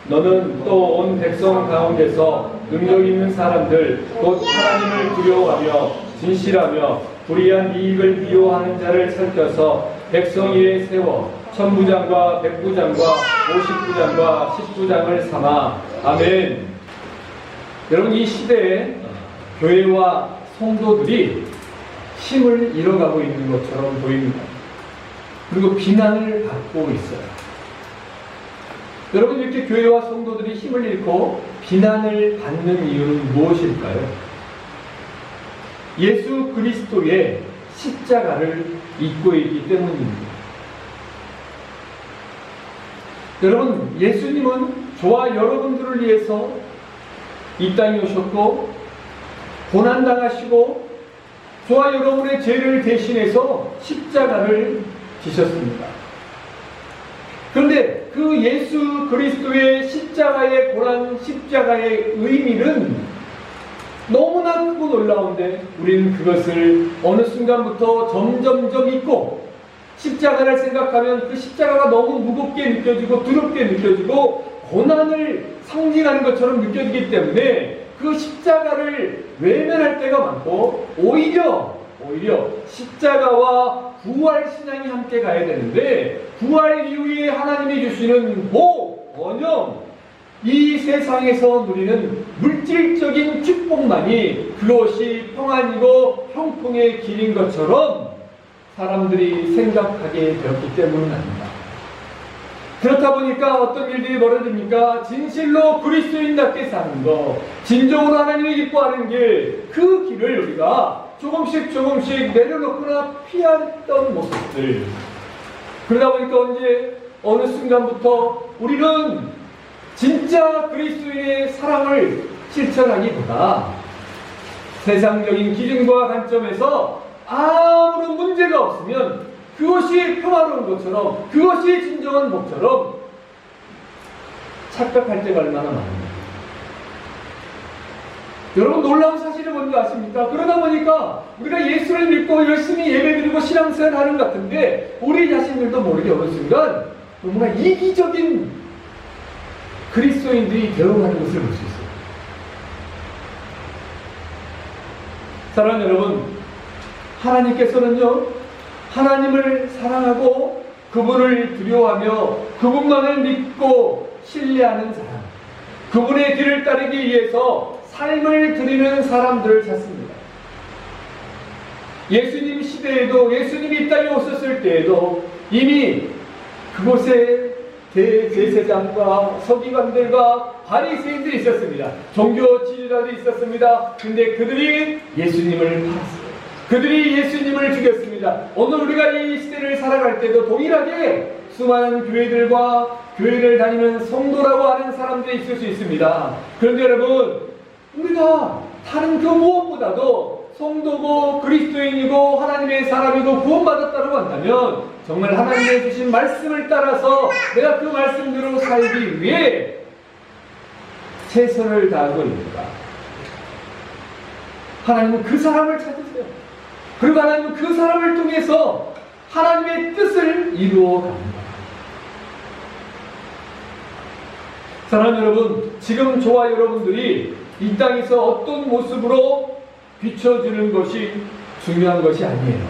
너는 또 온 백성 가운데서 능력 있는 사람들 곧 하나님을 두려워하며 진실하며 불의한 이익을 미워하는 자를 살펴서 백성 위에 세워 천부장과 백부장과 오십부장과 십부장을 삼아. 아멘. 여러분, 이 시대에 교회와 성도들이 힘을 잃어가고 있는 것처럼 보입니다. 그리고 비난을 받고 있어요. 여러분, 이렇게 교회와 성도들이 힘을 잃고 비난을 받는 이유는 무엇일까요? 예수 그리스도의 십자가를 잊고 있기 때문입니다. 여러분, 예수님은 저와 여러분들을 위해서 이 땅에 오셨고 고난당하시고 저와 여러분의 죄를 대신해서 십자가를 지셨습니다. 그런데 그 예수 그리스도의 십자가의 고난, 십자가의 의미는 너무나 크고 놀라운데 우리는 그것을 어느 순간부터 점점점 잊고 십자가를 생각하면 그 십자가가 너무 무겁게 느껴지고 두렵게 느껴지고 고난을 상징하는 것처럼 느껴지기 때문에 그 십자가를 외면할 때가 많고 오히려 십자가와 부활 신앙이 함께 가야 되는데 부활 이후에 하나님이 주시는 복, 번영, 이 세상에서 누리는 물질적인 축복만이 그것이 평안이고 형통의 길인 것처럼 사람들이 생각하게 되었기 때문입니다. 그렇다 보니까 어떤 일들이 벌어집니까? 진실로 그리스도인답게 사는 것, 진정으로 하나님을 기뻐하는 길, 그 길을 우리가 조금씩 내려놓거나 피했던 모습들. 그러다 보니까 어느 순간부터 우리는 진짜 그리스도인의 사랑을 실천하기보다 세상적인 기준과 관점에서 아무런 문제가 없으면 그것이 평화로운 것처럼, 그것이 진정한 복처럼 착각할 때가 얼마나 많습니다. 여러분, 놀라운 사실을 뭔지 아십니까? 그러다 보니까 우리가 예수를 믿고 열심히 예배드리고 신앙생활 하는 것 같은데 우리 자신들도 모르게 어느 순간 뭔가 이기적인 그리스도인들이 되어가는 것을 볼 수 있어요. 사랑하는 여러분, 하나님께서는요, 하나님을 사랑하고 그분을 두려워하며 그분만을 믿고 신뢰하는 사람, 그분의 길을 따르기 위해서 삶을 드리는 사람들을 찾습니다. 예수님 시대에도, 예수님이 이 땅에 오셨을 때에도 이미 그곳에 대제사장과 서기관들과 바리새인들이 있었습니다. 종교 지도자들이 있었습니다. 근데 그들이 예수님을 팔았어요. 그들이 예수님을 죽였습니다. 오늘 우리가 이 시대를 살아갈 때도 동일하게 수많은 교회들과 교회를 다니는 성도라고 하는 사람들이 있을 수 있습니다. 그런데 여러분, 우리가 다른 그 무엇보다도 성도고 그리스도인이고 하나님의 사람이고 구원받았다고 한다면 정말 하나님의 주신 말씀을 따라서 내가 그 말씀대로 살기 위해 최선을 다하고 있는가? 하나님은 그 사람을 찾으세요. 그리고 하나님은 그 사람을 통해서 하나님의 뜻을 이루어 갑니다. 사랑하는 여러분, 지금 저와 여러분들이 이 땅에서 어떤 모습으로 비춰주는 것이 중요한 것이 아니에요.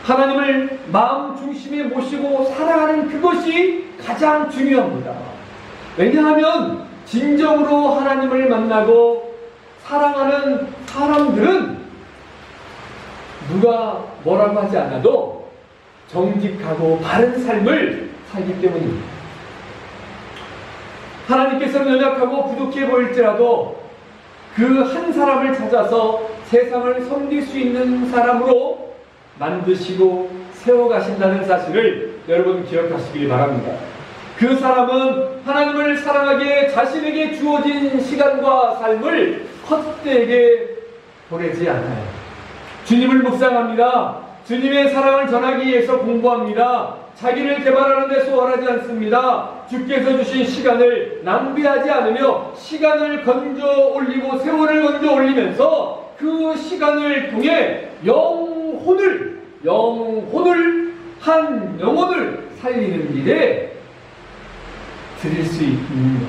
하나님을 마음 중심에 모시고 살아가는 그것이 가장 중요합니다. 왜냐하면 진정으로 하나님을 만나고 사랑하는 사람들은 누가 뭐라고 하지 않아도 정직하고 바른 삶을 살기 때문입니다. 하나님께서는 연약하고 부족해 보일지라도 그 한 사람을 찾아서 세상을 섬길 수 있는 사람으로 만드시고 세워가신다는 사실을 여러분 기억하시길 바랍니다. 그 사람은 하나님을 사랑하기에 자신에게 주어진 시간과 삶을 헛되게 보내지 않아요. 주님을 묵상합니다. 주님의 사랑을 전하기 위해서 공부합니다. 자기를 개발하는 데 소홀하지 않습니다. 주께서 주신 시간을 낭비하지 않으며 시간을 건져 올리고 세월을 건져 올리면서 그 시간을 통해 영혼을 한 영혼을 살리는 일에 드릴 수 있는 것.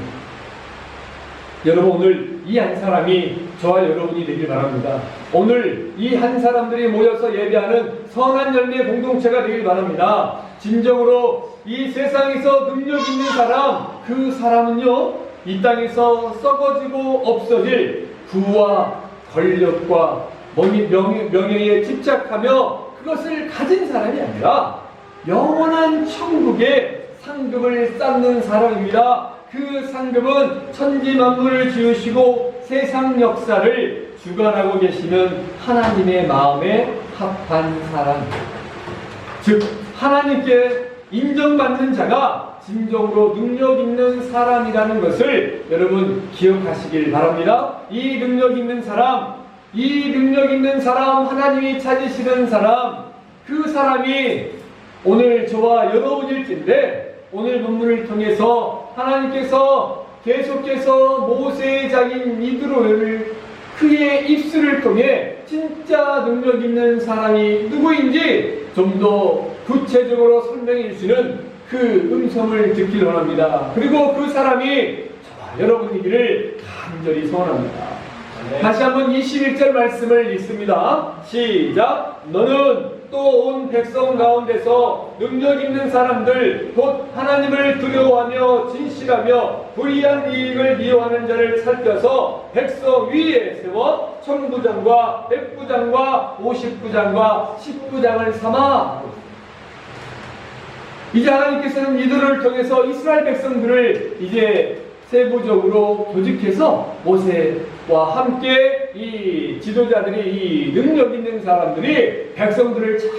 여러분, 오늘 이 한 사람이 저와 여러분이 되길 바랍니다. 오늘 이 한 사람들이 모여서 예배하는 선한 열매 공동체가 되길 바랍니다. 진정으로 이 세상에서 능력 있는 사람, 그 사람은요, 이 땅에서 썩어지고 없어질 부와 권력과 명예에 집착하며 그것을 가진 사람이 아니라 영원한 천국의 상급을 쌓는 사람입니다. 그 상급은 천지 만물을 지으시고 세상 역사를 주관하고 계시는 하나님의 마음에 합한 사람, 즉 하나님께 인정받는 자가 진정으로 능력 있는 사람이라는 것을 여러분 기억하시길 바랍니다. 이 능력 있는 사람, 하나님이 찾으시는 사람, 그 사람이 오늘 저와 여러분일 텐데, 오늘 본문을 통해서 하나님께서 계속해서 모세의 자인 이드로를 그의 입술을 통해 진짜 능력 있는 사람이 누구인지 좀 더 구체적으로 설명해 주시는 그 음성을 듣길 원합니다. 그리고 그 사람이 저와 여러분이기를 간절히 소원합니다. 다시 한번 21절 말씀을 읽습니다. 시작. 너는 또 온 백성 가운데서 능력 있는 사람들 곧 하나님을 두려워하며 진실하며 불의한 이익을 미워하는 자를 살펴서 백성 위에 세워 천부장과 백부장과 50부장과 10부장을 삼아. 이제 하나님께서는 이들을 통해서 이스라엘 백성들을 이제 세부적으로 조직해서 모세와 함께 이 지도자들이, 이 능력 있는 사람들이 백성들을 잘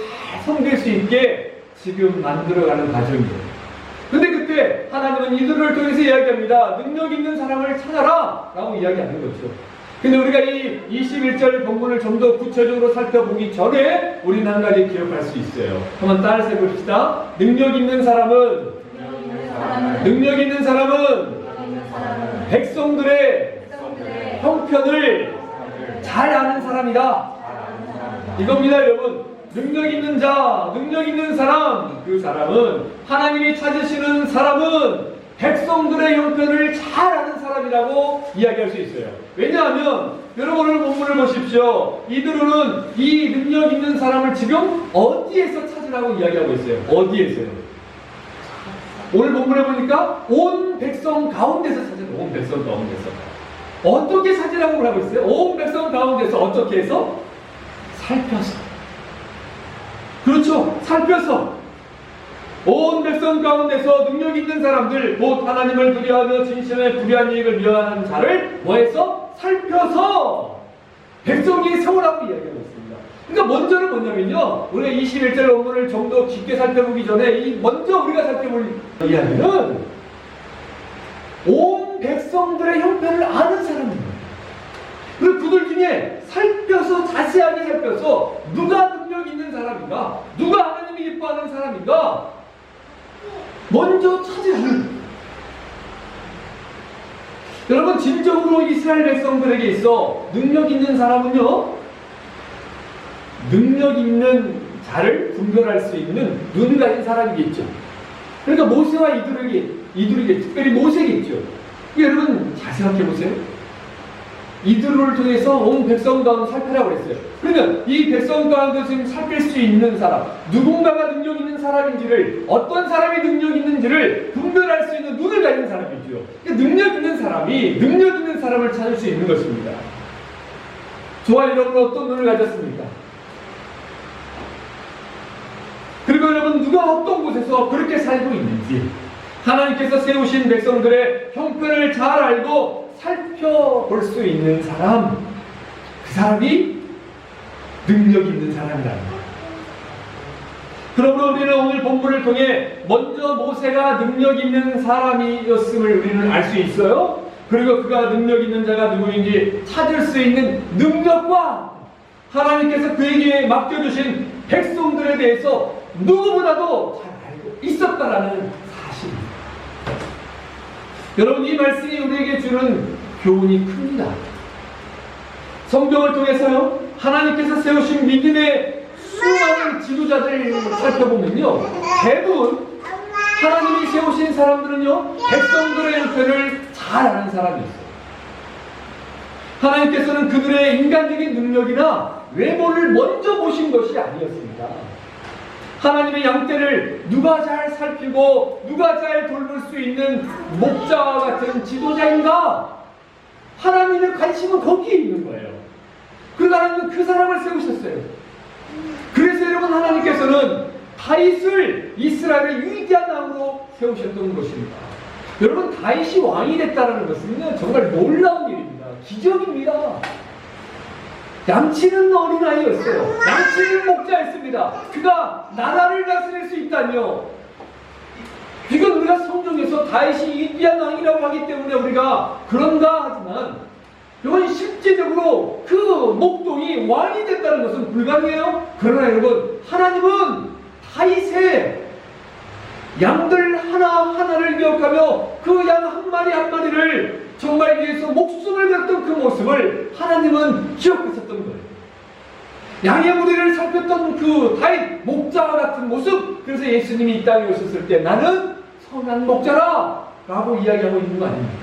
섬길 수 있게 지금 만들어가는 과정이에요. 근데 그때 하나님은 이들을 통해서 이야기합니다. 능력 있는 사람을 찾아라! 라고 이야기하는 거죠. 근데 우리가 이 21절 본문을 좀 더 구체적으로 살펴보기 전에 우리는 한 가지 기억할 수 있어요. 한번 따라서 해봅시다. 능력 있는 사람은 백성들의 형편을 잘 아는 사람이다. 이겁니다, 여러분. 능력 있는 자, 능력 있는 사람, 그 사람은 하나님이 찾으시는 사람은 백성들의 형편을 잘 아는 사람이라고 이야기할 수 있어요. 왜냐하면 여러분 오늘 본문을 보십시오. 이들은 이 능력 있는 사람을 지금 어디에서 찾으라고 이야기하고 있어요? 어디에서요? 오늘 본문에 보니까 온 백성 가운데서 찾아요. 온 백성 가운데서. 어떻게 찾으라고 하고 있어요? 온 백성 가운데서 어떻게 해서? 살펴서. 그렇죠. 살펴서. 온 백성 가운데서 능력 있는 사람들, 곧 하나님을 두려워하며 진실의 불의한 이익을 미워하는 자를 뭐해서? 살펴서 백성이 세우라고 이야기하고 있습니다. 그러니까 먼저는 뭐냐면요, 우리가 21절 본문을 좀 더 깊게 살펴보기 전에 먼저 우리가 살펴볼 이야기는 온 백성들의 형편을 아는 사람입니다. 그리고 그들 중에 살펴서, 자세하게 살펴서 누가 능력 있는 사람인가, 누가 하나님이 기뻐하는 사람인가 먼저 찾으라는. 여러분, 진정으로 이스라엘 백성들에게 있어 능력 있는 사람은요, 능력 있는 자를 분별할 수 있는 눈 가진 사람이겠죠. 그러니까 모세와 이들에게 특별히 모세겠죠. 여러분 잘 생각해 보세요. 이들을 통해서 온 백성 가운데 살피라고 했어요. 그러면 이 백성 가운데서 지금 살필 수 있는 사람, 누군가가 능력 있는 사람인지를, 어떤 사람이 능력 있는지를 분별할 수 있는 눈을 가진 사람이죠. 그러니까 능력 있는 사람이 능력 있는 사람을 찾을 수 있는 것입니다. 저와 여러분은 어떤 눈을 가졌습니까? 그리고 여러분, 누가 어떤 곳에서 그렇게 살고 있는지, 하나님께서 세우신 백성들의 형편을 잘 알고 살펴볼 수 있는 사람, 그 사람이 능력 있는 사람이라는 거예요. 그러므로 우리는 오늘 본문을 통해 먼저 모세가 능력 있는 사람이었음을 우리는 알 수 있어요. 그리고 그가 능력 있는 자가 누구인지 찾을 수 있는 능력과 하나님께서 그에게 맡겨주신 백성들에 대해서 누구보다도 잘 알고 있었다라는 사실입니다. 여러분, 이 말씀이 우리에게 주는 교훈이 큽니다. 성경을 통해서요, 하나님께서 세우신 믿음의 수많은 지도자들을 살펴보면요, 대부분 하나님이 세우신 사람들은요, 백성들의 형편을 잘 아는 사람이었어요. 하나님께서는 그들의 인간적인 능력이나 외모를 먼저 보신 것이 아니었습니다. 하나님의 양떼를 누가 잘 살피고 누가 잘 돌볼 수 있는 목자와 같은 지도자인가? 하나님의 관심은 거기에 있는 거예요. 그러나 하나님은 그 사람을 세우셨어요. 그래서 여러분, 하나님께서는 다윗을 이스라엘의 위대한 왕으로 세우셨던 것입니다. 여러분, 다윗이 왕이 됐다는 것은 정말 놀라운 일입니다. 기적입니다. 양치는 어린아이였어요. 양치는 목자였습니다. 그가 나라를 다스릴 수 있다며. 이건 우리가 성경에서 다윗이 위대한 왕이라고 하기 때문에 우리가 그런가 하지만, 이건 실제적으로 그 목동이 왕이 됐다는 것은 불가능해요. 그러나 여러분, 하나님은 다윗의 양들 하나하나를 기억하며 그 양 한 마리 한 마리를 정말 위해서 목숨을 걸었던 그 모습을 하나님은 기억하셨던 거예요. 양의 무리를 살폈던 그 다윗 목자와 같은 모습. 그래서 예수님이 이 땅에 오셨을 때 나는 선한 목자라 라고 이야기하고 있는 거 아닙니까?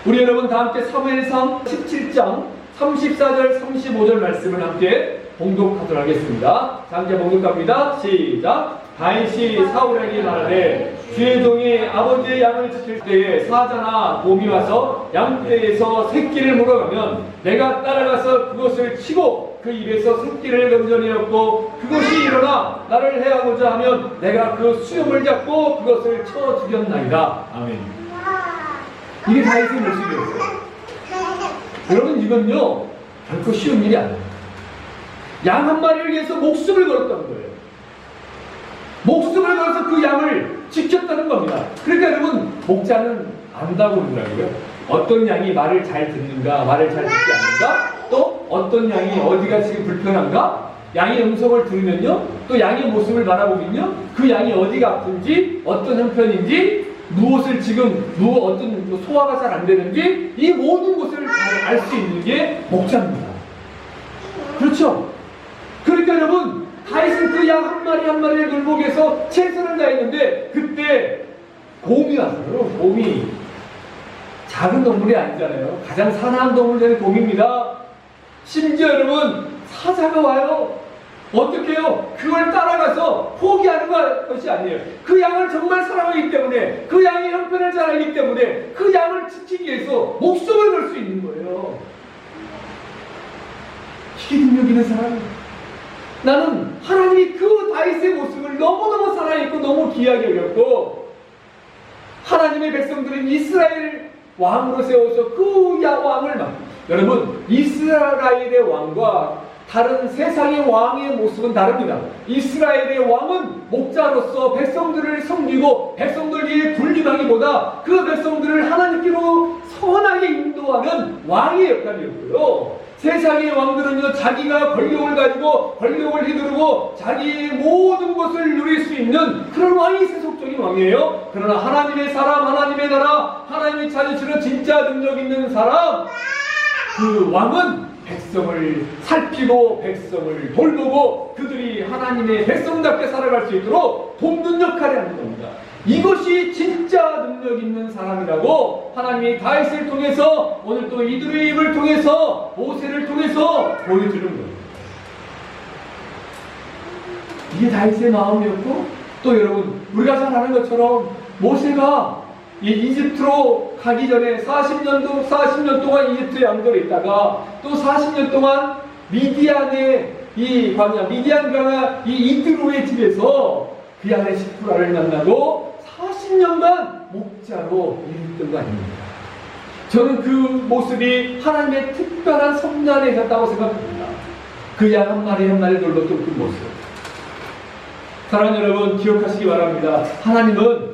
우리 여러분, 다 함께 사무엘상 17장 34절 35절 말씀을 함께 봉독하도록 하겠습니다. 자, 함께 봉독합니다. 시작. 다윗이 사울에게 말하되 주의 종이 아버지의 양을 지킬 때에 사자나 곰이 와서 양떼에서 새끼를 물어가면 내가 따라가서 그것을 치고 그 입에서 새끼를 건져내었고 그것이 일어나 나를 해하고자 하면 내가 그 수염을 잡고 그것을 쳐 죽였나이다. 아멘. 이게 다윗의 모습이었어요. 여러분, 이건요 결코 쉬운 일이 아니에요. 양 한 마리를 위해서 목숨을 걸었다는 거예요. 목숨을 걸어서 그 양을 지켰다는 겁니다. 그러니까 여러분, 목자는 안다고 그러더라고요. 어떤 양이 말을 잘 듣는가, 말을 잘 듣지 않는가, 또 어떤 양이 어디가 지금 불편한가, 양의 음성을 들으면요, 또 양의 모습을 바라보면요, 그 양이 어디가 아픈지, 어떤 형편인지, 무엇을 지금 어떤 소화가 잘 안 되는지, 이 모든 것을 잘 알 수 있는 게 목자입니다. 그렇죠? 그러니까 여러분, 다윗은 그 양 한 마리 한 마리를 돌보기 위해서 최선을 다했는데 그때 곰이 왔어요. 곰이 작은 동물이 아니잖아요. 가장 사나운 동물들은 곰입니다. 심지어 여러분, 사자가 와요. 어떻게 해요? 그걸 따라가서 포기하는 것이 아니에요. 그 양을 정말 사랑하기 때문에, 그 양의 형편을 잘 알기 때문에 그 양을 지키기 위해서 목숨을 걸 수 있는 거예요. 이게 능력 있는 사람이에요. 나는 하나님이 그 다윗의 모습을 너무너무 사랑했고 너무 귀하게 여겼고, 하나님의 백성들은 이스라엘 왕으로 세워서 그 왕을 여러분, 이스라엘의 왕과 다른 세상의 왕의 모습은 다릅니다. 이스라엘의 왕은 목자로서 백성들을 섬기고 백성들에게 군림하기보다 그 백성들을 하나님께로 선하게 인도하는 왕의 역할이었고요. 세상의 왕들은요, 자기가 권력을 가지고 권력을 휘두르고 자기의 모든 것을 누릴 수 있는 그런 왕이 세속적인 왕이에요. 그러나 하나님의 사람, 하나님의 나라, 하나님이 찾으시는 진짜 능력 있는 사람, 그 왕은 백성을 살피고 백성을 돌보고 그들이 하나님의 백성답게 살아갈 수 있도록 돕는 역할을 하는 겁니다. 이것이 진짜 능력 있는 사람이라고 하나님이 다윗을 통해서, 오늘 또 이들의 입을 통해서, 모세를 통해서 보여주는 거예요. 이게 다윗의 마음이었고, 또 여러분, 우리가 잘 아는 것처럼 모세가 이집트로 가기 전에 40년 동안 이집트 양들에 있다가 또 40년 동안 미디안의 이 광야, 미디안 광야 이 이드로의 집에서 그 안에 시프라를 만나고 40년간 목자로 일했던 거 아닙니까? 저는 그 모습이 하나님의 특별한 성난에 있었다고 생각합니다. 그 양 한 마리 한 마리 돌봤던 그 모습. 사랑하는 여러분, 기억하시기 바랍니다. 하나님은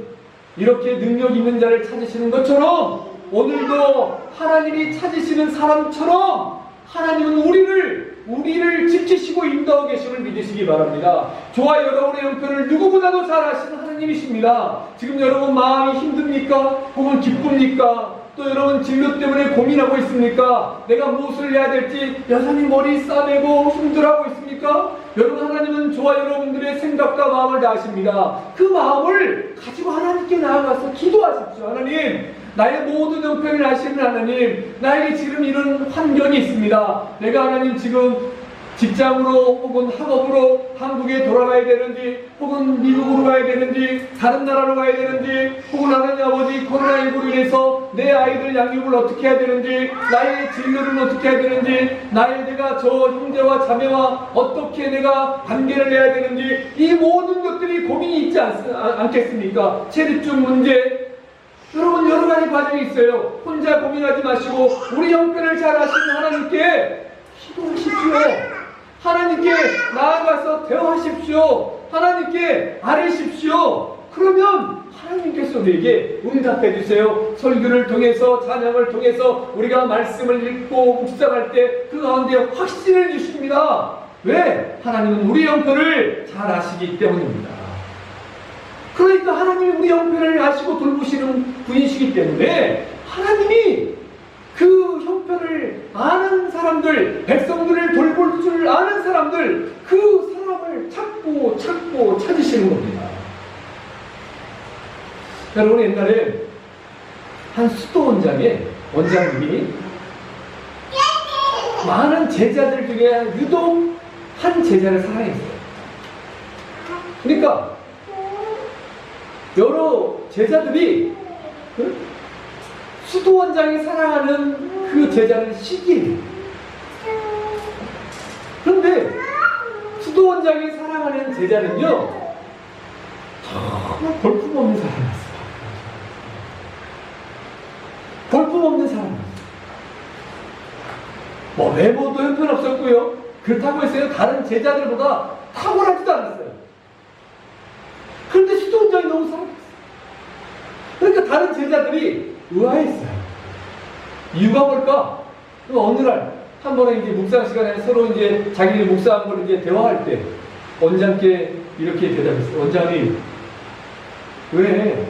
이렇게 능력 있는 자를 찾으시는 것처럼 오늘도 하나님이 찾으시는 사람처럼 하나님은 우리를 지키시고 인도하고 계심을 믿으시기 바랍니다. 저와 여러분의 형편을 누구보다도 잘 아시는 하나님이십니다. 지금 여러분 마음이 힘듭니까? 혹은 기쁩니까? 또 여러분 진로 때문에 고민하고 있습니까? 내가 무엇을 해야 될지 여전히 머리 싸매고 힘들어하고 있습니까? 여러분, 하나님은 저와 여러분들의 생각과 마음을 다 아십니다. 그 마음을 가지고 하나님께 나아가서 기도하십시오. 하나님, 나의 모든 형편을 아시는 하나님, 나에게 지금 이런 환경이 있습니다. 내가 하나님 지금 직장으로 혹은 학업으로 한국에 돌아가야 되는지, 혹은 미국으로 가야 되는지, 다른 나라로 가야 되는지, 혹은 하나님 아버지 코로나19로 인해서 내 아이들 양육을 어떻게 해야 되는지, 나의 진로를 어떻게 해야 되는지, 내가 저 형제와 자매와 어떻게 내가 관계를 해야 되는지, 이 모든 것들이 고민이 있지 않겠습니까? 체류증 문제, 여러분 여러 가지 과정이 있어요. 혼자 고민하지 마시고 우리 형편을 잘 아시는 하나님께 기도하십시오. 하나님께 나아가서 대화하십시오. 하나님께 아뢰십시오. 그러면 하나님께서 우리에게 응답해 주세요. 설교를 통해서, 찬양을 통해서 우리가 말씀을 읽고 묵상할 때 그 가운데 확신을 주십니다. 왜? 하나님은 우리 형편을 잘 아시기 때문입니다. 그러니까 하나님이 우리 형편을 아시고 돌보시는 분이시기 때문에 하나님이 그 형편을 아는 사람들, 백성들을 돌볼 줄 아는 사람들, 그 사람을 찾고 찾으시는 겁니다. 여러분, 옛날에 한 수도 원장의 원장님이 많은 제자들 중에 유독 한 제자를 사랑했어요. 그러니까 여러 제자들이 수도 원장이 사랑하는 그 제자는 시기예요. 그런데 수도 원장이 사랑하는 제자는요, 정말 볼품없는 사람이었어요. 볼품없는 사람이었어요. 뭐 외모도 형편없었고요. 그렇다고 해서 다른 제자들보다 탁월하지도 않았어요. 그런데 수도 원장이 너무 사랑했어요. 그러니까 다른 제자들이 의아했어요. 이유가 뭘까? 어느 날, 한 번에 이제 묵상 시간에 서로 이제 자기들이 묵상한 걸 이제 대화할 때, 원장께 이렇게 대답했어요. 원장님, 왜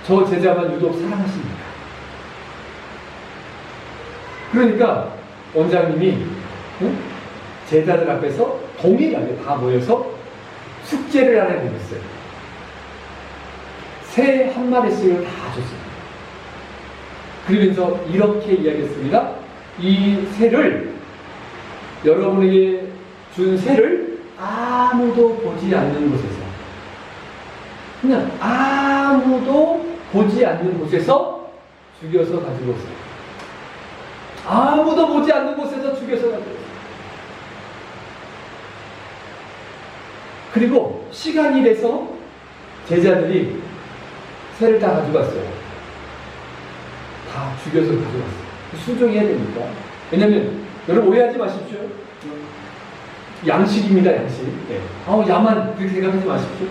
저 제자만 유독 사랑하십니까? 그러니까 원장님이 제자들 앞에서 동일하게 다 모여서 숙제를 하나 내렸어요. 새 한 마리씩을 다 줬습니다. 그러면서 이렇게 이야기했습니다. 이 새를, 여러분에게 준 새를 아무도 보지 않는 곳에서, 그냥 아무도 보지 않는 곳에서 죽여서 가지고 오세요. 아무도 보지 않는 곳에서 죽여서 가지고 오세요. 그리고 시간이 돼서 제자들이 새를 다 가지고 왔어요. 다 죽여서 가져왔어요. 순종해야 됩니까? 왜냐면, 여러분 오해하지 마십시오. 양식입니다, 양식. 네. 야만, 그렇게 생각하지 마십시오.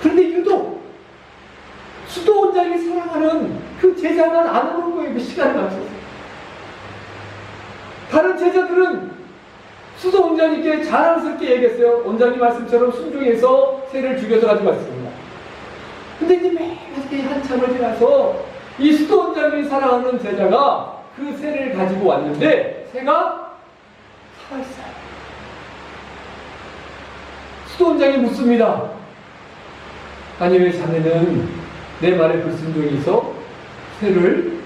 그런데 유독, 수도 원장이 사랑하는 그 제자만 안 오는 거예요, 그 시간을 맞춰서. 다른 제자들은 수도 원장님께 자랑스럽게 얘기했어요. 원장님 말씀처럼 순종해서 새를 죽여서 가지고 왔습니다. 근데 이제 매일 한참을 지나서 이 수도 원장님이 사랑하는 제자가 그 새를 가지고 왔는데 새가 살아있어요. 수도 원장이 묻습니다. 아니, 왜 자네는 내 말에 불순종해서 새를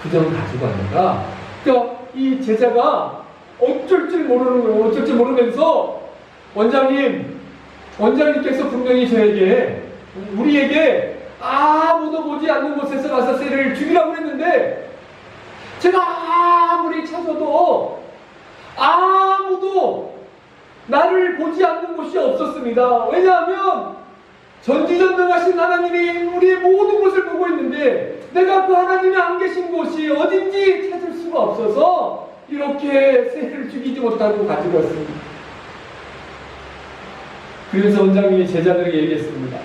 그냥 가지고 왔는가? 그러니까 이 제자가 어쩔 줄 모르는 거예요. 어쩔 줄 모르면서 원장님께서 분명히 저에게, 우리에게 아무도 보지 않는 곳에서 가서 새를 죽이라고 했는데 제가 아무리 찾아도 아무도 나를 보지 않는 곳이 없었습니다. 왜냐하면 전지전능하신 하나님이 우리의 모든 곳을 보고 있는데 내가 그 하나님이 안 계신 곳이 어딘지 찾을 수가 없어서 이렇게 새를 죽이지 못하고 가지고 왔습니다. 그래서 원장님이 제자들에게 얘기했습니다.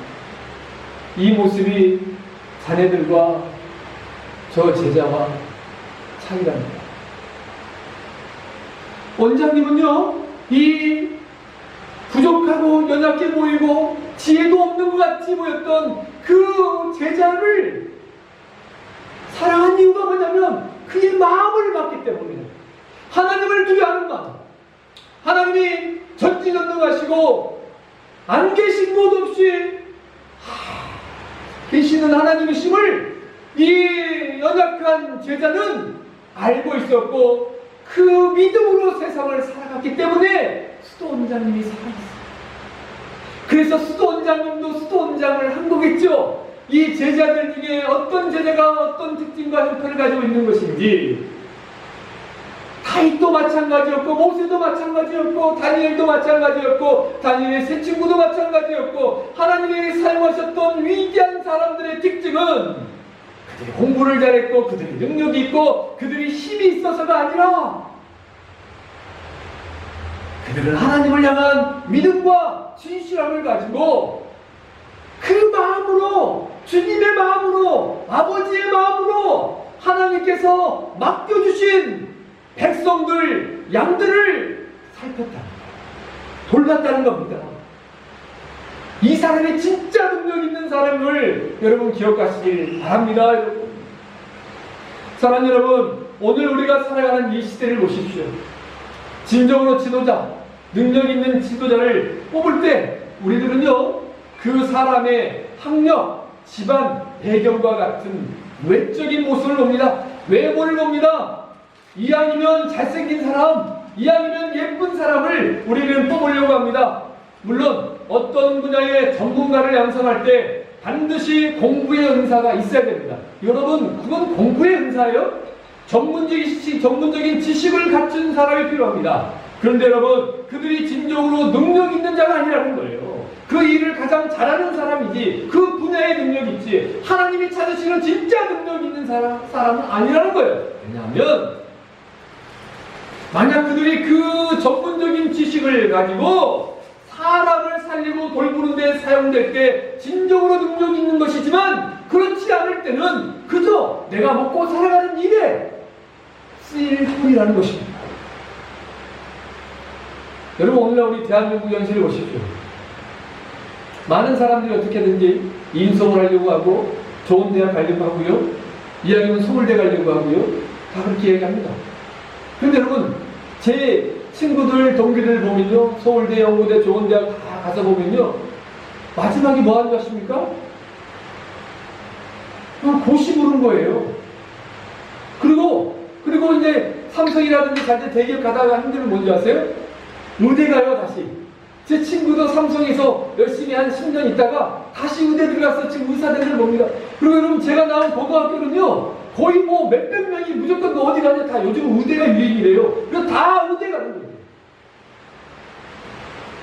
이 모습이 자네들과 저 제자와 차이랍니다. 원장님은요, 이 부족하고 연약해 보이고 지혜도 없는 것 같이 보였던 그 제자를 그의 마음을 받기 때문에 하나님을 두려워하는 마음, 하나님이 전지전능하시고 안 계신 곳 없이 계시는 하나님이심을 이 연약한 제자는 알고 있었고 그 믿음으로 세상을 살아갔기 때문에 수도 원장님이 살아있어요. 그래서 수도 원장님도 수도 원장을 한 거겠죠. 이 제자들 중에 어떤 제자가 어떤 특징과 형편을 가지고 있는 것인지, 다윗도 마찬가지였고 모세도 마찬가지였고 다니엘도 마찬가지였고 다니엘의 세 친구도 마찬가지였고 하나님이 사용하셨던 위대한 사람들의 특징은 그들이 공부를 잘했고 그들이 능력이 있고 그들이 힘이 있어서가 아니라 그들은 하나님을 향한 믿음과 진실함을 가지고 그 마음으로, 주님의 마음으로, 아버지의 마음으로 하나님께서 맡겨주신 백성들, 양들을 살폈다, 돌봤다는 겁니다. 이 사람이 진짜 능력 있는 사람을 여러분 기억하시길 바랍니다. 여러분, 사랑하는 여러분, 오늘 우리가 살아가는 이 시대를 보십시오. 진정으로 지도자, 능력 있는 지도자를 뽑을 때 우리들은요, 그 사람의 학력, 집안, 배경과 같은 외적인 모습을 봅니다. 외모를 봅니다. 이왕이면 잘생긴 사람, 이왕이면 예쁜 사람을 우리는 뽑으려고 합니다. 물론 어떤 분야의 전문가를 양성할 때 반드시 공부의 은사가 있어야 됩니다. 여러분, 그건 공부의 은사예요? 전문적인 지식을 갖춘 사람이 필요합니다. 그런데 여러분, 그들이 진정으로 능력 있는 자가 아니라는 거예요. 그 일을 가장 잘하는 사람이지, 그 분야에 능력이 있지, 하나님이 찾으시는 진짜 능력 있는 사람은 아니라는 거예요. 왜냐하면 만약 그들이 그 전문적인 지식을 가지고 사람을 살리고 돌보는 데 사용될 때 진정으로 능력 있는 것이지만, 그렇지 않을 때는 그저 내가 먹고 살아가는 일에 쓰일 뿐이라는 것입니다. 여러분, 오늘날 우리 대한민국 현실을 보십시오. 많은 사람들이 어떻게든지 인성을 하려고 하고 좋은 대학 가려고 하고요, 이왕이면 서울대 가려고 하고요, 다 그렇게 얘기합니다. 그런데 여러분, 제 친구들, 동기들 보면요, 서울대, 연고대, 좋은 대학 다 가서 보면요, 마지막에 뭐 하는 줄 아십니까? 고시 부른 거예요. 그리고 이제 삼성이라든지 자제 대기업 가다가 힘들면 뭔지 아세요? 의대 가요, 다시. 제 친구도 삼성에서 열심히 한 10년 있다가 다시 의대 들어가서 지금 의사들을 봅니다. 그리고 여러분, 제가 나온 고등학교는요, 거의 뭐 몇백 명이 무조건 너 어디 가냐, 다 요즘 의대가 유행이래요. 그래서 다 의대 가는 거예요.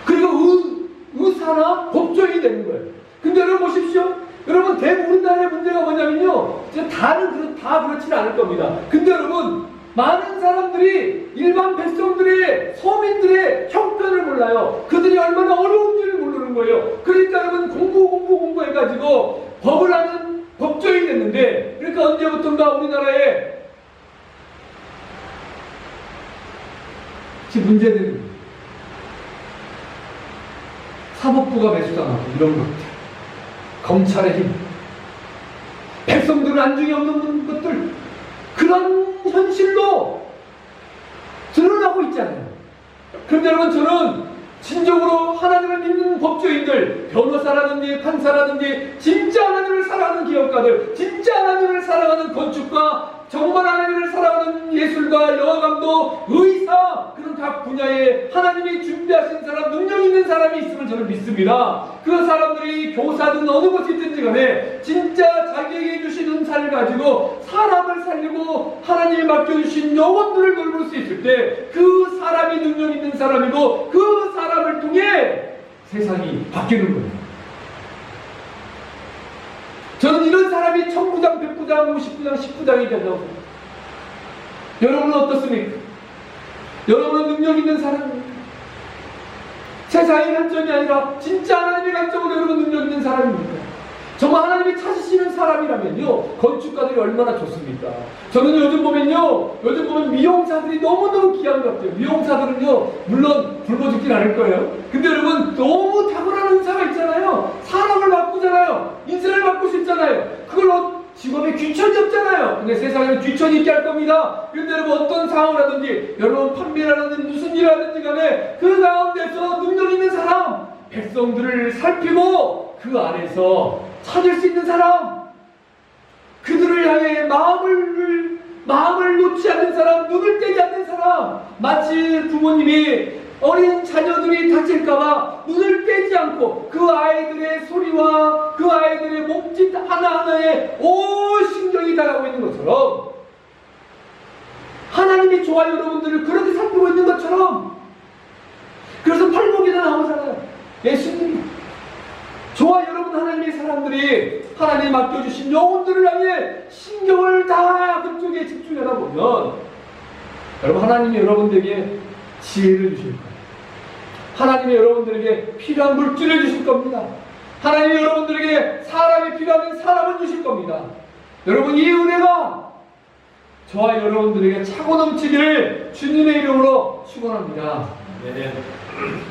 그리고 의사나 법조인이 되는 거예요. 근데 여러분 보십시오. 여러분, 대부분 우리나라의 문제가 뭐냐면요, 다 그렇지는 않을 겁니다. 근데 여러분, 많은 사람들이 일반 백성들의, 서민들의 형편을 몰라요. 그들이 얼마나 어려운지를 모르는 거예요. 그러니까 여러분, 공부해가지고 법을 하는 법조인이 됐는데, 그러니까 언제부턴가 우리나라에 지금 문제는 사법부가 매수당하고 이런 것들, 검찰의 힘, 백성들은 안중에 없는 것들, 그런 현실도 드러나고 있잖아요. 그런데 여러분, 저는 진정으로 하나님을 믿는 법조인들, 변호사라든지 판사라든지 진짜 하나님을 사랑하는 기업가들, 진짜 하나님을 사랑하는 건축가, 정말 하나님을 사랑하는 예술가, 영화감독, 의사, 그런 각 분야에 하나님이 준비하신 사람, 능력 있는 사람이 있음을 저는 믿습니다. 그 사람들이 교사든 어느 곳에 있든지 간에 진짜 자기에게 주신 은사를 가지고 사람을 살리고 하나님이 맡겨주신 영혼들을 돌볼 수 있을 때 그 사람이 능력 있는 사람이고 그 사람을 통해 세상이 바뀌는 거예요. 저는 이런 사람이 천부장, 백부장, 50부장, 10부장이 된다고 생각합니다. 여러분은 어떻습니까? 여러분은 능력 있는 사람입니까? 세상의 관점이 아니라 진짜 하나님의 관점으로 여러분 능력 있는 사람입니까? 정말 하나님이 찾으시는 사람이라면요, 건축가들이 얼마나 좋습니까? 저는 요즘 보면 미용사들이 너무너무 귀한 것 같아요. 미용사들은요, 물론 굶어 죽진 않을 거예요. 근데 여러분, 너무 탁월한 은사가 있잖아요. 사람을 바꾸잖아요. 인생을 바꿀 수 있잖아요. 그걸 직업에 귀천이 없잖아요. 근데 세상에는 귀천이 있게 할 겁니다. 그런데 여러분 어떤 상황을 하든지 여러분 판매를 하든지 무슨 일을 하든지 간에 그 가운데서 능력 있는 사람, 백성들을 살피고 그 안에서 찾을 수 있는 사람, 그들을 향해 마음을 놓지 않는 사람, 눈을 떼지 않는 사람, 마치 부모님이 어린 자녀들이 다칠까봐 눈을 떼지 않고 그 아이들의 소리와 그 아이들의 몸짓 하나하나에 온 신경이 다가고 있는 것처럼 하나님이 저와 여러분들을 그렇게 살피고 있는 것처럼, 그래서 팔복에도 나오잖아요. 예수님이 저와 여러분 하나님의 사람들이 하나님 맡겨주신 영혼들을 향해 신경을 다 그쪽에 집중하다 보면 여러분 하나님이 여러분들에게 지혜를 주실 거예요. 하나님이 여러분들에게 필요한 물질을 주실 겁니다. 하나님이 여러분들에게 사람이 필요한 사람을 주실 겁니다. 여러분 이 은혜가 저와 여러분들에게 차고 넘치기를 주님의 이름으로 축원합니다.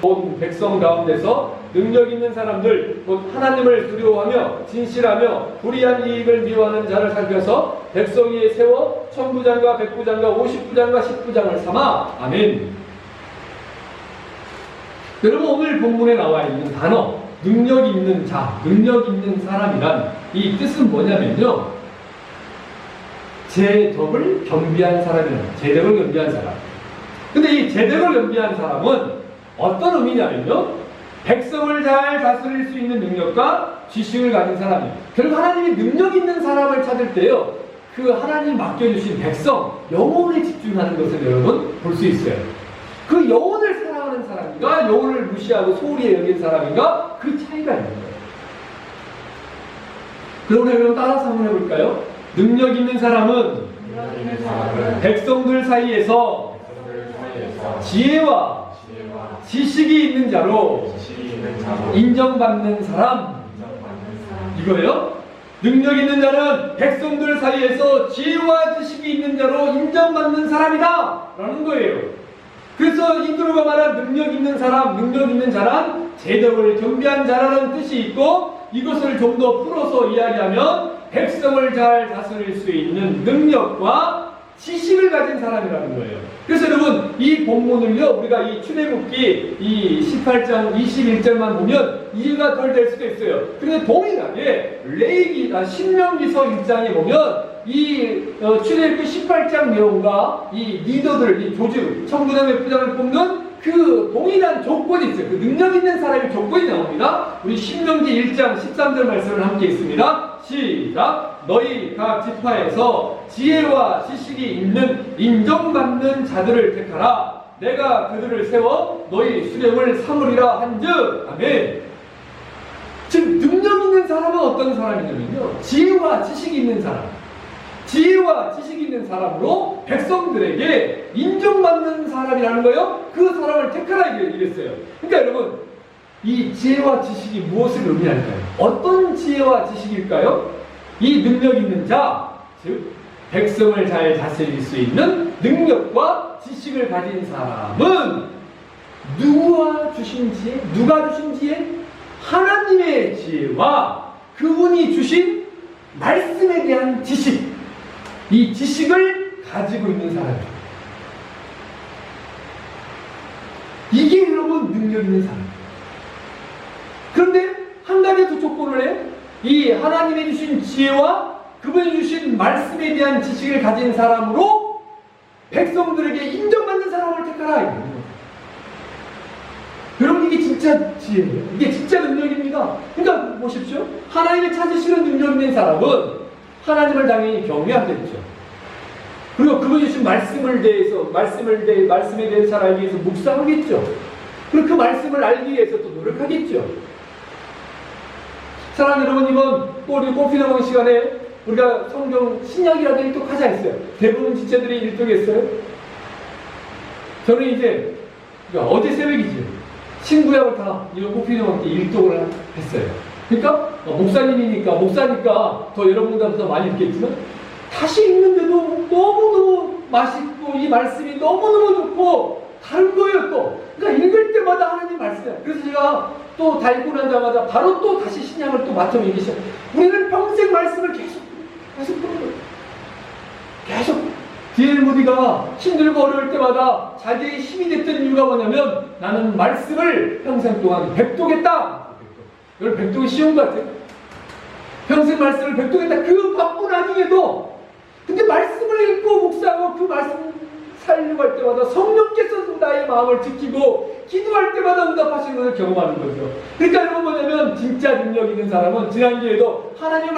온 백성 가운데서 능력 있는 사람들, 곧 하나님을 두려워하며 진실하며 불의한 이익을 미워하는 자를 살펴서 백성 위에 세워 천부장과 백부장과 50부장과 10부장을 삼아. 아멘. 여러분 오늘 본문에 나와 있는 단어 능력 있는 자, 능력 있는 사람이란 이 뜻은 뭐냐면요, 제덕을 겸비한 사람이라는, 제덕을 겸비한 사람. 근데 이 제덕을 겸비한 사람은 어떤 의미냐면요, 백성을 잘 다스릴 수 있는 능력과 지식을 가진 사람이에요. 결국 하나님이 능력 있는 사람을 찾을 때요, 그 하나님 맡겨주신 백성, 영혼에 집중하는 것을 여러분 볼 수 있어요. 그 영혼을 사랑하는 사람인가, 영혼을 무시하고 소홀히 여긴 사람인가, 그 차이가 있는 거예요. 그럼 여러분 따라서 한번 해볼까요? 능력 있는 사람은 백성들 사이에서 지혜와 지식이 있는 자로 인정받는 사람, 이거예요. 능력 있는 자는 백성들 사이에서 지혜와 지식이 있는 자로 인정받는 사람이다 라는 거예요. 그래서 이드로가 말한 능력 있는 사람, 능력 있는 자란 제덕을 겸비한 자라는 뜻이 있고, 이것을 좀 더 풀어서 이야기하면 백성을 잘 다스릴 수 있는 능력과 지식을 가진 사람이라는 거예요. 그래서 여러분 이 본문을요, 우리가 이 출애굽기 이 18장 21절만 보면 이해가 덜 될 수도 있어요. 그런데 동일하게 신명기서 1장에 보면 이 출애굽기 18장 내용과 이 리더들, 이 조직, 천부장, 백부장을 뽑는 그 동일한 조건이 있어요. 그 능력 있는 사람의 조건이 나옵니다. 우리 신명기 1장 13절 말씀을 함께 있습니다. 시작! 너희 각 지파에서 지혜와 지식이 있는 인정받는 자들을 택하라. 내가 그들을 세워 너희 수령을 삼으리라 한즉. 아멘. 지금 능력 있는 사람은 어떤 사람이냐면요, 지혜와 지식이 있는 사람, 지혜와 지식이 있는 사람으로 백성들에게 인정받는 사람이라는 거예요. 그 사람을 택하라 이랬어요. 그러니까 여러분 이 지혜와 지식이 무엇을 의미할까요? 어떤 지혜와 지식일까요? 이 능력 있는 자, 즉 백성을 잘 다스릴 수 있는 능력과 지식을 가진 사람은 누가 주신 지혜? 하나님의 지혜와 그분이 주신 말씀에 대한 지식, 이 지식을 가지고 있는 사람이에요. 이게 여러분 능력 있는 사람. 그런데 한 가지 더 조건을 해요. 이 하나님이 주신 지혜와 그분이 주신 말씀에 대한 지식을 가진 사람으로 백성들에게 인정받는 사람을 택하라. 여러분 이게 진짜 지혜예요. 이게 진짜 능력입니다. 그러니까 보십시오. 하나님이 찾으시는 능력 있는 사람은 하나님을 당연히 경외하겠죠. 그리고 그분이 주신 말씀에 대해서 잘 알기 위해서 묵상하겠죠. 그리고 그 말씀을 알기 위해서 또 노력하겠죠. 사랑하는 여러분, 이번 또 우리 꽃피너먹 시간에 우리가 성경 신약이라도 일독하자 했어요. 대부분 지체들이 일독했어요. 저는 이제 어제 새벽이지, 신구약을 다 이런 꽃피너먹 때 일독을 했어요. 그러니까 목사니까 더 여러분보다 더 많이 읽겠지만 다시 읽는데도 너무너무 맛있고 이 말씀이 너무너무 좋고 다른 거예요. 또 그러니까 읽을 때마다 하나님 말씀이에요. 그래서 제가 또 다 읽고 나자마자 바로 또 다시 신약을 또 맞춰 읽기 시작. 우리는 평생 말씀을 계속 그런 거예요. 계속 D.L. 모디가 힘들고 어려울 때마다 자기의 힘이 됐던 이유가 뭐냐면 나는 말씀을 평생 동안 백독했다. 이걸 백독이 쉬운 것 같아요. 평생 말씀을 백독했다. 그 바쁜 와중에도 근데 말씀을 읽고 묵상하고 그 말씀 살려고 할 때마다 성령께서 나의 마음을 지키고 기도할 때마다 응답하시는 것을 경험하는 거죠. 그러니까 여러분 뭐냐면 진짜 능력 있는 사람은 지난주에도 하나님의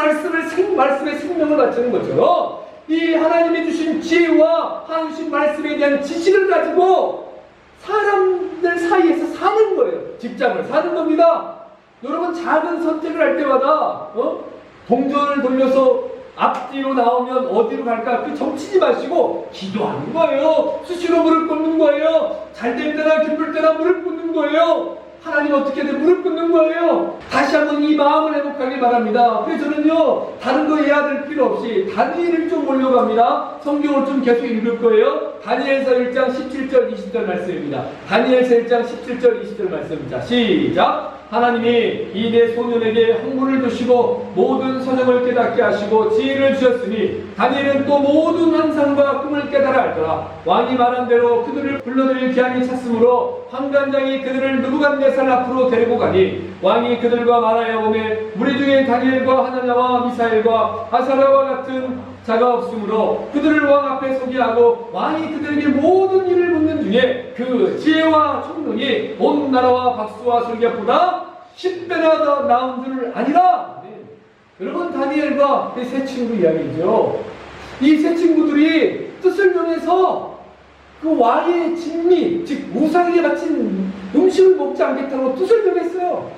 말씀의 생명을 바치는 것처럼 이 하나님이 주신 지혜와 하나님 주신 말씀에 대한 지식을 가지고 사람들 사이에서 사는 거예요. 직장을 사는 겁니다. 여러분 작은 선택을 할 때마다 동전을 돌려서 앞뒤로 나오면 어디로 갈까? 그 점치지 마시고 기도하는 거예요. 수시로 무릎 꿇는 거예요. 잘 될 때나 기쁠 때나 무릎 꿇는 거예요. 하나님 어떻게든 무릎 꿇는 거예요. 다시 한번 이 마음을 회복하길 바랍니다. 그래서 저는요 다른 거 해야 될 필요 없이 다니엘을 좀 보려고 합니다. 성경을 좀 계속 읽을 거예요. 다니엘서 1장 17절 20절 말씀입니다. 다니엘서 1장 17절 20절 말씀입니다. 시작. 하나님이 이 내 소년에게 학문을 주시고 모든 선영을 깨닫게 하시고 지혜를 주셨으니 다니엘은 또 모든 환상과 꿈을 깨달아 알더라. 왕이 말한 대로 그들을 불러들일 기한이 찼으므로 환관장이 그들을 느부갓네살 앞으로 데리고 가니 왕이 그들과 말하여 보매 무리 중에 다니엘과 하나냐와 미사엘과 아사랴와 같은 자가 없으므로 그들을 왕 앞에 서게 하고 왕이 그들에게 모든 일을 묻는 중에 그 지혜와 총명이 온 나라와 박수와 설계보다 10배나 더 나은 줄 아니라. 네. 여러분 다니엘과 이 세 친구 이야기죠. 이 세 친구들이 뜻을 명해서 그 왕의 진미 즉 우상에게 바친 음식을 먹지 않겠다고 뜻을 명했어요.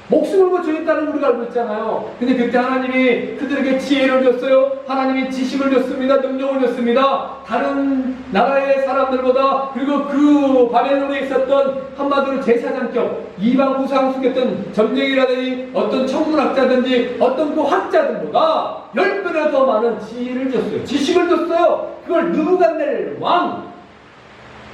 목숨을 뭐 정했다는 우리가 알고 있잖아요. 근데 그때 하나님이 그들에게 지혜를 줬어요. 하나님이 지식을 줬습니다. 능력을 줬습니다. 다른 나라의 사람들보다 그리고 그 바벨론에 있었던 한마디로 제사장격 이방 우상 숙였던 점쟁이라든지 어떤 천문학자든지 어떤 그 학자들보다 10배나 더 많은 지혜를 줬어요. 지식을 줬어요. 그걸 느부갓네살 왕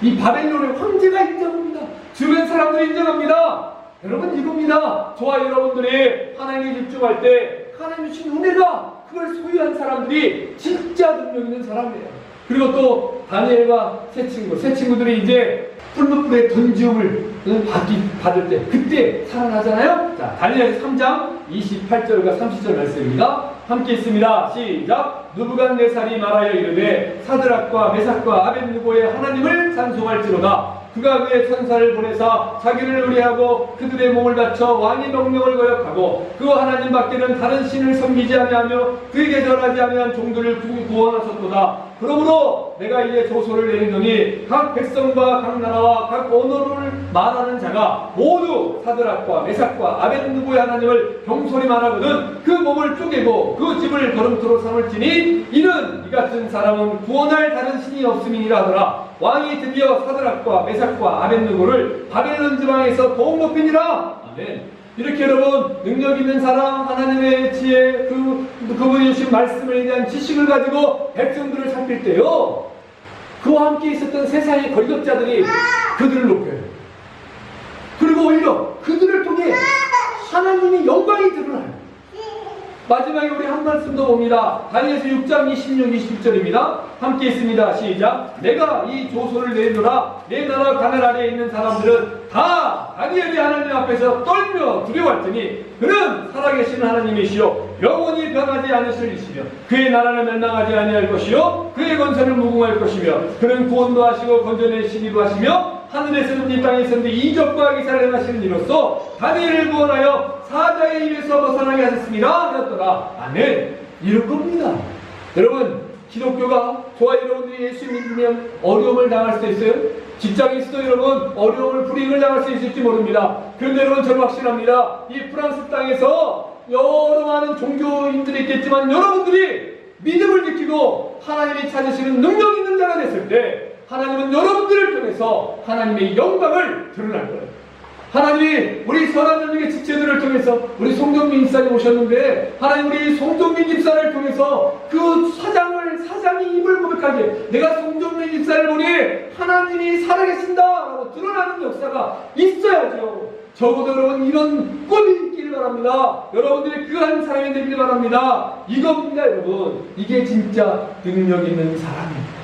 이 바벨론의 황제가 인정합니다. 주변 사람들이 인정합니다. 여러분 이겁니다. 저와 여러분들이 하나님에 집중할 때 하나님 주신 은혜가 그걸 소유한 사람들이 진짜 능력 있는 사람이에요. 그리고 또 다니엘과 세 친구들이 이제 뿔무불에 던지움을 받을 때 그때 살아나잖아요. 자, 다니엘 3장 28절과 30절 말씀입니다. 함께 있습니다. 시작. 느부갓네살이 말하여 이르되 사드락과 메삭과 아벳느고의 하나님을 찬송할지로다. 그가 그의 천사를 보내사 자기를 의뢰하고 그들의 몸을 바쳐 왕의 명령을 거역하고 그 하나님 밖에는 다른 신을 섬기지 아니하며 그에게 절하지 아니한 종들을 구원하셨도다. 그러므로 내가 이제 조서를 내리노니 각 백성과 각 나라와 각 언어를 말하는 자가 모두 사드락과 메삭과 아벳느고의 하나님을 경솔히 말하거든 그 몸을 쪼개고 그 집을 걸음토로 삼을지니 이는 이 같은 사람은 구원할 다른 신이 없음이니라 하더라. 왕이 드디어 사드락과 메삭과 아벳느고를 바벨론 지방에서 더욱 높이니라. 아멘. 이렇게 여러분 능력 있는 사람 하나님의 지혜 그분이 주신 말씀에 대한 지식을 가지고 백성들을 살필 때요 그와 함께 있었던 세상의 권력자들이 그들을 높여요. 그리고 오히려 그들을 통해 하나님의 영광이 드러나요. 마지막에 우리 한 말씀 더 봅니다. 다니엘서 6장 26, 27절입니다. 함께 있습니다. 시작. 내가 이 조서를 내노라. 내 나라 가늘 아래에 있는 사람들은 다 다니엘이 하나님 앞에서 떨며 두려워할 테니 그는 살아계신 하나님이시요 영원히 변하지 않으실 이시며 그의 나라는 멸망하지 아니할 것이요 그의 권세는 무궁할 것이며 그는 구원도 하시고 건져내시기도 하시며 하늘에서는 이 땅에서는 이적과 기사를 행하시는 이로써 다니엘을 구원하여 사자의 입에서 벗어나게 하셨습니다 하였더라. 아멘. 이런 겁니다. 여러분 기독교가 저와 여러분들이 예수 믿으면 어려움을 당할 수도 있어요. 직장에서도 여러분 어려움을 불이익을 당할 수 있을지 모릅니다. 그런데 여러분 저는 확신합니다. 이 프랑스 땅에서 여러 많은 종교인들이 있겠지만 여러분들이 믿음을 지키고 하나님이 찾으시는 능력 있는 자가 됐을 때 하나님은 여러분들을 통해서 하나님의 영광을 드러날 거예요. 하나님이 우리 선한 전쟁의 지체들을 통해서 우리 송정민 집사님 오셨는데 하나님 우리 송정민 집사를 통해서 그 사장이 입을 고백하게 내가 송정민 집사를 보니 하나님이 살아계신다 라고 드러나는 역사가 있어야죠. 적어도 여러분 이런 꼴이 있기를 바랍니다. 여러분들이 그 한 사람이 되기를 바랍니다. 이겁니다 여러분. 이게 진짜 능력 있는 사람입니다.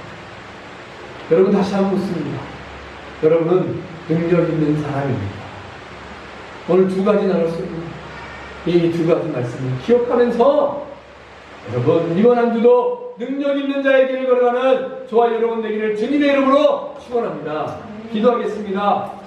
여러분 다시 한번 묻습니다. 여러분은 능력 있는 사람입니다. 오늘 두 가지 나눴습니다. 이 두 가지 말씀을 기억하면서 여러분 이번 한 주도 능력 있는 자의 길을 걸어가는 저와 여러분 되기를 주님의 이름으로 축원합니다. 기도하겠습니다.